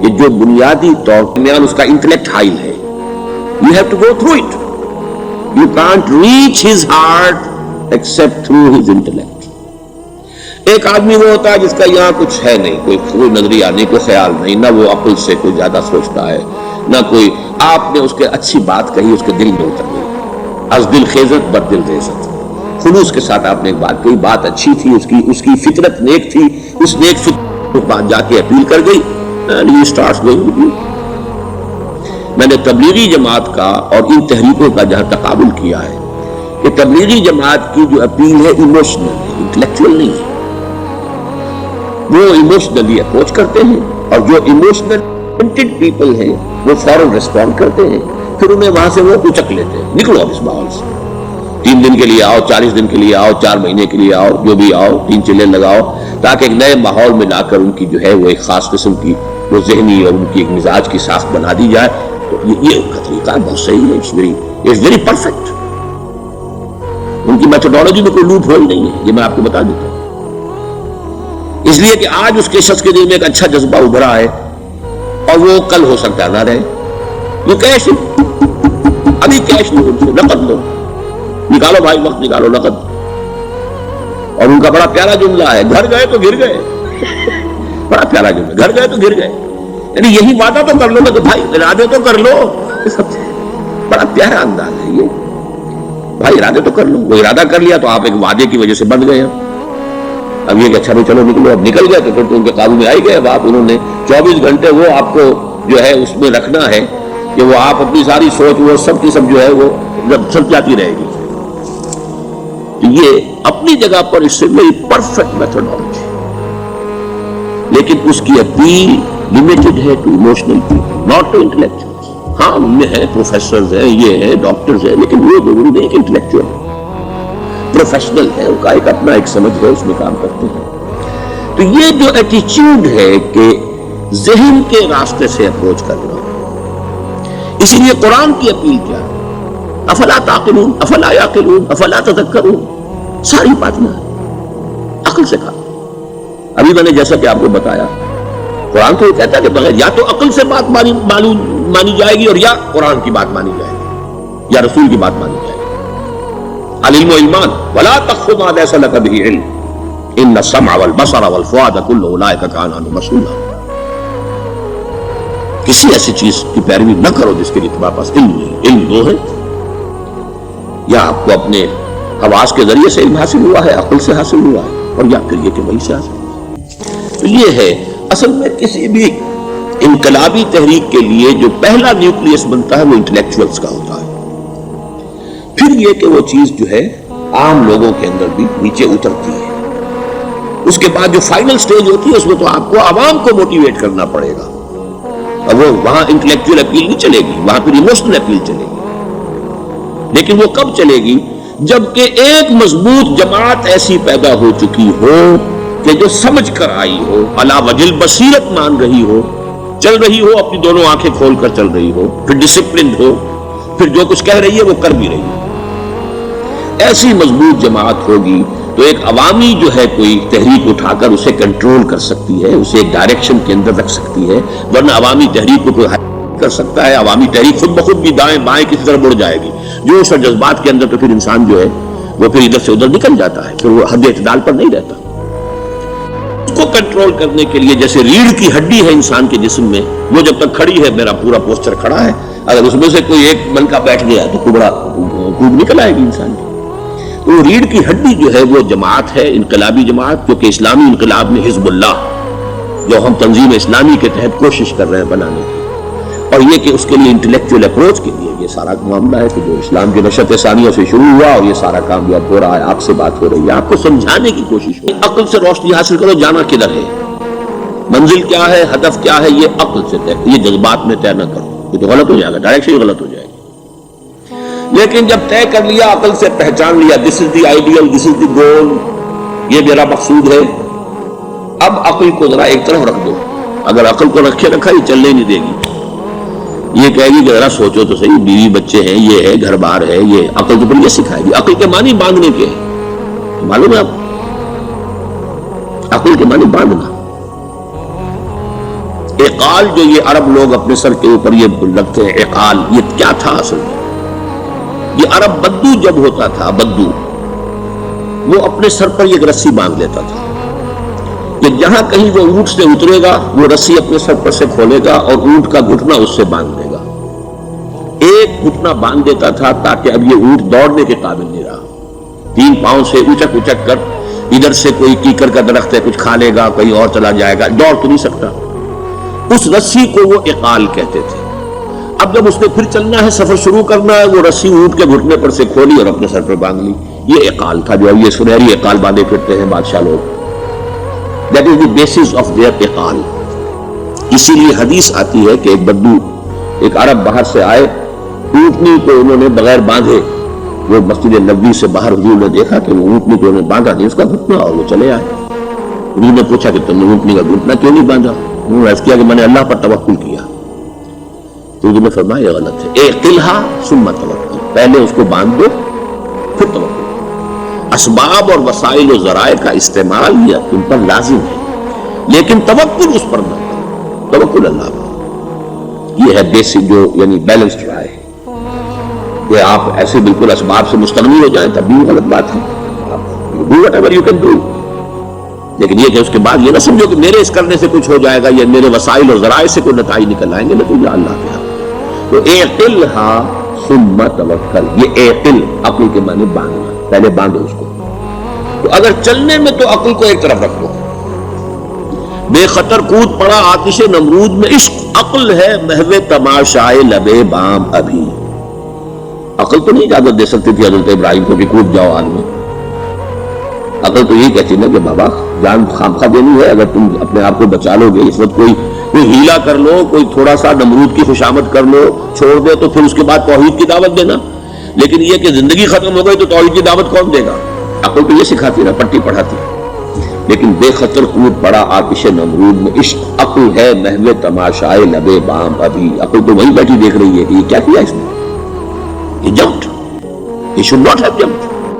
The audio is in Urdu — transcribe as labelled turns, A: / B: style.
A: کہ جو بنیادی طور پر اس کا انٹلیکٹ حائل ہے. You have to go through it. You can't reach his heart except through his intellect. ایک آدمی وہ ہوتا ہے جس کا یہاں کچھ ہے نہیں, کوئی نظریہ نہیں, کوئی خیال نہیں, نہ وہ عقل سے کوئی زیادہ سوچتا ہے, نہ کوئی آپ نے اس کے اچھی بات کہی اس کے دل میں اتر گئی. از دل خیزت بر دل ریزت. خلوص کے ساتھ آپ نے ایک بات کہی, بات اچھی تھی, اس کی فطرت نیک تھی, اس نیک فطرت بات جا کے اپیل کر گئی. And he starts going with you. میں نے تبلیغی جماعت کا اور ان تحریکوں کا جہاں تقابل کیا ہے کہ تبلیغی جماعت کی جو اپیل ہے ایموشنل ہے, انٹلیکچوئل نہیں ہے. وہ ایموشنلی اپروچ کرتے ہیں اور جو ایموشنل پیپل ہیں وہ فوراً ریسپونڈ کرتے ہیں, پھر انہیں وہاں سے وہ اچک لیتے ہیں, نکلو اب اس ماحول سے, 3 دن کے لیے آؤ, 40 دن کے لیے آؤ, 4 مہینے کے لیے آؤ, جو بھی آؤ, 3 چلے لگاؤ, تاکہ ایک نئے ماحول میں لا کر ان کی جو ہے وہ ایک خاص قسم کی وہ ذہنی اور ان کی ایک مزاج کی ساخت بنا دی جائے. تو یہ ان کا طریقہ بہت صحیح ہے, اٹس ویری پرفیکٹ. ان کی میتھڈالوجی میں کوئی لوپ ہول نہیں ہے, یہ میں آپ کو بتا دیتا ہوں. اس لیے کہ آج اس کے شخص کے دل میں ایک اچھا جذبہ ابھرا ہے اور وہ کل ہو سکتا ہے نہ رہے. یہ کیش ابھی کیش نہیں, ان سے نقد لو, نکالو بھائی, وقت نکالو, نقد. اور ان کا بڑا پیارا جملہ ہے, گھر گئے تو گر گئے. بڑا پیارا جملہ, گھر گئے تو گر گئے. یعنی یہی وعدہ تو کر لو نا کہ بھائی ارادے تو کر لو. بڑا پیارا انداز ہے یہ, بھائی ارادے تو کر لو. وہ ارادہ کر لیا تو آپ ایک وعدے کی وجہ سے بند گئے. اب یہ کہ اچھا بھائی چلو نکلو, اب نکل گئے تو پھر تو ان کے قابو میں آئی گئے. اب آپ انہوں نے 24 گھنٹے وہ آپ کو جو ہے اس میں رکھنا ہے کہ وہ آپ اپنی ساری سوچ وہ سب کی سب جو ہے وہ سب جاتی رہے گی. یہ اپنی جگہ پر اس سے میری پرفیکٹ میتھڈالوجی, لیکن اس کی اپیل لمیٹڈ ہے to emotional people, not to intellectuals. ہاں ان میں ہے پروفیسرز ہیں, یہ ہیں ڈاکٹرز ہیں, لیکن وہ ضروری نہیں کہ انٹلیکچوئل پروفیشنل ہے, ان کا ایک اپنا ایک سمجھ ہے, اس میں کام کرتے ہیں. تو یہ جو ایٹیچیوڈ ہے کہ ذہن کے راستے سے اپروچ کرنا, اسی لیے قرآن کی اپیل کیا ہے, افلا تعقلون, افلا یعقلون, افلا تذکرون. ساری بات نہ عقل سے کہا. ابھی میں نے جیسا کہ آپ کو بتایا, قرآن تو یہ کہتا ہے کہ بغیر یا تو عقل سے بات مانی جائے گی اور یا قرآن کی بات مانی جائے گی یا رسول کی بات مانی جائے گی. العلم علمان ولا تخف ما ليس لك به علم ان السمع والبصر والفؤاد كل اولئك كان عنه مسؤولا. کسی ایسی چیز کی پیروی نہ کرو جس کے لیے تمہارے پاس علم نہیں. علم وہ ہے یا آپ کو اپنے حواس کے ذریعے سے علم حاصل ہوا ہے, عقل سے حاصل ہوا ہے, اور یا پھر یہ کہ وہی سے حاصل ہوا. تو یہ ہے اصل میں کسی بھی انقلابی تحریک کے لیے جو پہلا نیوکلیس بنتا ہے وہ انٹلیکچوئلز کا ہوتا ہے. پھر یہ کہ وہ چیز جو ہے عام لوگوں کے اندر بھی نیچے اترتی ہے. اس کے بعد جو فائنل سٹیج ہوتی ہے اس میں تو آپ کو عوام کو موٹیویٹ کرنا پڑے گا, اور وہ وہاں انٹلیکچوئل اپیل نہیں چلے گی, وہاں پھر ایموشنل اپیل چلے گی. لیکن وہ کب چلے گی؟ جبکہ ایک مضبوط جماعت ایسی پیدا ہو چکی ہو کہ جو سمجھ کر آئی ہو, علی وجہ البصیرت مان رہی ہو, چل رہی ہو, اپنی دونوں آنکھیں کھول کر چل رہی ہو, پھر ڈسپلنڈ ہو, پھر جو کچھ کہہ رہی ہے وہ کر بھی رہی ہے. ایسی مضبوط جماعت ہوگی تو ایک عوامی جو ہے کوئی تحریک اٹھا کر اسے کنٹرول کر سکتی ہے, اسے ایک ڈائریکشن کے اندر رکھ سکتی ہے. ورنہ عوامی تحریک کو کوئی کر سکتا ہے, عوامی تحریک خود بخود بھی دائیں بائیں کسی طرف مڑ جائے گی. جوش اور جذبات کے اندر تو پھر انسان جو ہے وہ پھر ادھر سے ادھر نکل جاتا ہے, پھر وہ حد اعتدال پر نہیں رہتا. اس کو کنٹرول کرنے کے لیے جیسے ریڑھ کی ہڈی ہے انسان کے جسم میں, وہ جب تک کھڑی ہے میرا پورا پوسچر کھڑا ہے, اگر اس میں سے کوئی ایک منکا بیٹھ گیا تو کبڑا خوب نکل آئے گی انسان کی. تو ریڑھ کی ہڈی جو ہے وہ جماعت ہے, انقلابی جماعت, کیونکہ اسلامی انقلاب میں حزب اللہ جو ہم تنظیم اسلامی کے تحت کوشش کر رہے ہیں بنانے کی, اور یہ کہ اس کے لیے انٹلیکچوئل اپروچ کے لیے یہ سارا معاملہ ہے کہ جو اسلام کی نشأت ثانیہ سے شروع ہوا, اور یہ سارا کام جو اب ہو رہا ہے, آپ سے بات ہو رہی ہے, آپ کو سمجھانے کی کوشش ہو. عقل سے روشنی حاصل کرو, جانا کدھر ہے, منزل کیا ہے, ہدف کیا ہے, یہ عقل سے طے, یہ جذبات میں طے نہ کرو, یہ تو غلط ہو جائے گا, ڈائریکشن ہی غلط ہو جائے گی. لیکن جب طے کر لیا, عقل سے پہچان لیا, دس از دی آئیڈیل, دس از دی گول, یہ میرا مقصود ہے, اب عقل کو ذرا ایک طرف رکھ دو. اگر عقل کو رکھے رکھا یہ چلنے نہیں دے گی, یہ کہے گی کہ ذرا سوچو تو صحیح, بیوی بچے ہیں, یہ ہے, گھر بار ہے, یہ عقل تو پھر یہ سکھائے گی. عقل کے معنی باندھنے کے ہیں, معلوم ہے آپ, عقل کے معنی باندھنا. ایک اقال جو یہ عرب لوگ اپنے سر کے اوپر یہ رکھتے ہیں، اقال یہ کیا تھا اصل میں؟ یہ عرب بدو جب ہوتا تھا، بدو وہ اپنے سر پر ایک رسی باندھ لیتا تھا کہ جہاں کہیں وہ اونٹ سے اترے گا وہ رسی اپنے سر پر سے کھولے گا اور اونٹ کا گھٹنا اس سے باندھ لے گا. ایک گھٹنا باندھ دیتا تھا تاکہ اب یہ اونٹ دوڑنے کے قابل نہیں رہا. 3 پاؤں سے اچک اچک کر ادھر سے کوئی کیکر کا درخت ہے کچھ کھا لے گا، کہیں اور چلا جائے گا، دوڑ تو نہیں سکتا. اس رسی کو وہ اقال کہتے تھے. اب جب اس نے پھر چلنا ہے، سفر شروع کرنا ہے، وہ رسی اونٹ کے گھٹنے پر سے کھولی اور اپنے سر پر باندھ لی. یہ اقال تھا جو یہ سنہری اقال باندھے پھرتے ہیں بادشاہ لوگ. That is the basis of their اقال. اسی لیے حدیث آتی ہے کہ ایک بدو، ایک عرب باہر سے آئے، اونٹنی کو انہوں نے بغیر باندھے، وہ مسجد نبوی سے باہر حضور نے دیکھا کہ وہ اونٹنی کو انہوں نے باندھا نہیں اس کا گھٹنا، اور وہ چلے آئے. حضور نے پوچھا کہ تم نے اونٹنی کا گھٹنا کیوں نہیں باندھا؟ انہوں نے عرض کیا کہ میں نے اللہ پر توکل کیا. تو حضور نے فرمایا یہ غلط ہے. اعقلھا ثم توکل، پہلے اس کو باندھ دو پھر توکل. اسباب اور وسائل و ذرائع کا استعمال یہ تم پر لازم ہے، لیکن توکل اس پر نہ کرو، توکل اللہ پر. یہ ہے بیسک جو یعنی بیلنسڈ رائے. کہ آپ ایسے بالکل اسباب سے مستغنی ہو جائیں تب بھی غلط بات ہے. Do whatever you can do. لیکن یہ کہ اس کے بعد یہ نہ سمجھو کہ میرے اس کرنے سے کچھ ہو جائے گا یا میرے وسائل اور ذرائع سے کوئی نتائج نکل آئیں گے، لیکن یہ اللہ کے حق. تو اعقلھا ثم توکل، یہ اعقل عقل کے معنی باندھنا، پہلے باندھو اس کو. تو اگر چلنے میں تو عقل کو ایک طرف رکھ دو. بے خطر کود پڑا آتش نمرود میں عشق، عقل ہے محو تماشائے لبے بام ابھی. عقل تو نہیں اجازت دے سکتی تھی حضرت ابراہیم کو کہ کود جاؤ آگ میں. عقل تو یہی کہتی نا کہ بابا جان خامخواہ دینی ہے، اگر تم اپنے آپ کو بچا لو گے اس وقت کوئی ہیلا کر لو، کوئی تھوڑا سا نمرود کی خوشامد کر لو، چھوڑ دے تو پھر اس کے بعد توحید کی دعوت دینا. لیکن یہ کہ زندگی ختم ہو گئی تو توحید کی دعوت کون دے گا؟ عقل تو یہ سکھاتی نا، پٹی پڑھاتی. لیکن بے خطر کود پڑا آتش نمرود میں عشق، عقل ہے محو تماشائے لبے بام ابھی. عقل تو وہیں بیٹھی دیکھ رہی ہے کہ یہ کیا کیا اس نے. He jumped. He should not have jumped.